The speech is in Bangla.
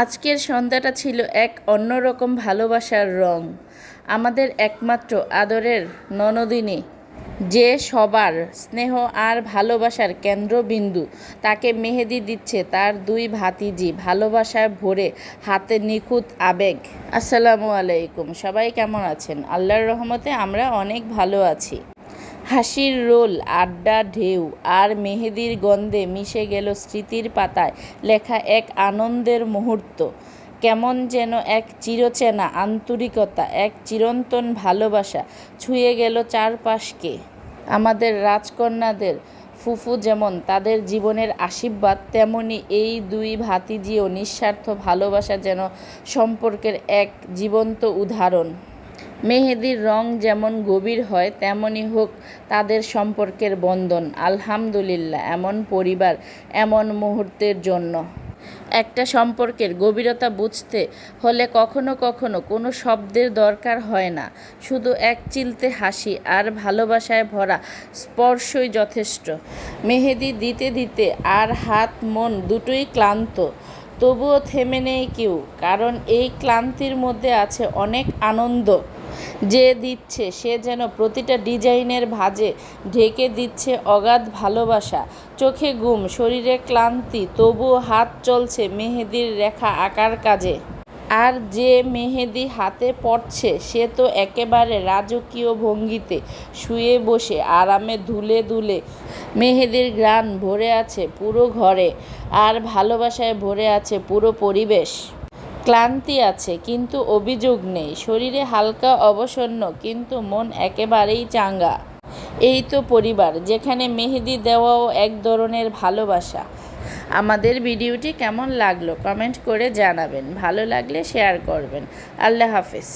আজকের সন্ধ্যাটা ছিল এক অন্যরকম ভালোবাসার রং। আমাদের একমাত্র আদরের ননদিনী, যে সবার স্নেহ আর ভালোবাসার কেন্দ্রবিন্দু, তাকে মেহেদি দিচ্ছে তার দুই ভাতিজি, ভালোবাসায় ভরে, হাতে নিখুঁত আবেগ। আসসালামু আলাইকুম, সবাই কেমন আছেন? আল্লাহর রহমতে আমরা অনেক ভালো আছি। হাসির রোল, আড্ডা, ঢেউ আর মেহেদির গন্ধে মিশে গেল স্মৃতির পাতায় লেখা এক আনন্দের মুহূর্ত। কেমন যেন এক চিরচেনা আন্তরিকতা, এক চিরন্তন ভালোবাসা ছুঁয়ে গেল চারপাশকে। আমাদের রাজকন্যাদের ফুফু যেমন তাদের জীবনের আশীর্বাদ, তেমনি এই দুই ভাতিজিও নিঃস্বার্থ ভালোবাসা যেন সম্পর্কের এক জীবন্ত উদাহরণ। মেহেদির রং যেমন গভীর হয়, তেমনই হোক তাদের সম্পর্কের বন্ধন। আলহামদুলিল্লাহ, এমন পরিবার, এমন মুহূর্তের জন্য। একটা সম্পর্কের গভীরতা বুঝতে হলে কখনো কখনো কোনো শব্দের দরকার হয় না, শুধু এক চিলতে হাসি আর ভালোবাসায় ভরা স্পর্শই যথেষ্ট। মেহেদি দিতে দিতে আর হাত মন দুটোই ক্লান্ত, তবুও থেমে নেই কেউ, কারণ এই ক্লান্তির মধ্যে আছে অনেক আনন্দ। যে দিচ্ছে সে যেন প্রতিটা ডিজাইনের ভাঁজে ঢেকে দিচ্ছে অগাধ ভালোবাসা। চোখে ঘুম, শরীরে ক্লান্তি, তবুও হাত চলছে মেহেদির রেখা আঁকার কাজে। আর যে মেহেদি হাতে পড়ছে সে তো একেবারে রাজকীয় ভঙ্গিতে শুয়ে বসে আরামে দুলে দুলে। মেহেদির ঘ্রাণ ভরে আছে পুরো ঘরে, আর ভালোবাসায় ভরে আছে পুরো পরিবেশ। ক্লান্তি আছে কিন্তু অভিযোগ নেই, শরীরে হালকা অবসন্ন কিন্তু মন একেবারেই চাঙ্গা। এই তো পরিবার, যেখানে মেহেদি দেওয়াও এক ধরনের ভালোবাসা। আমাদের ভিডিওটি কেমন লাগলো কমেন্ট করে জানাবেন, ভালো লাগলে শেয়ার করবেন। আল্লাহ হাফেজ।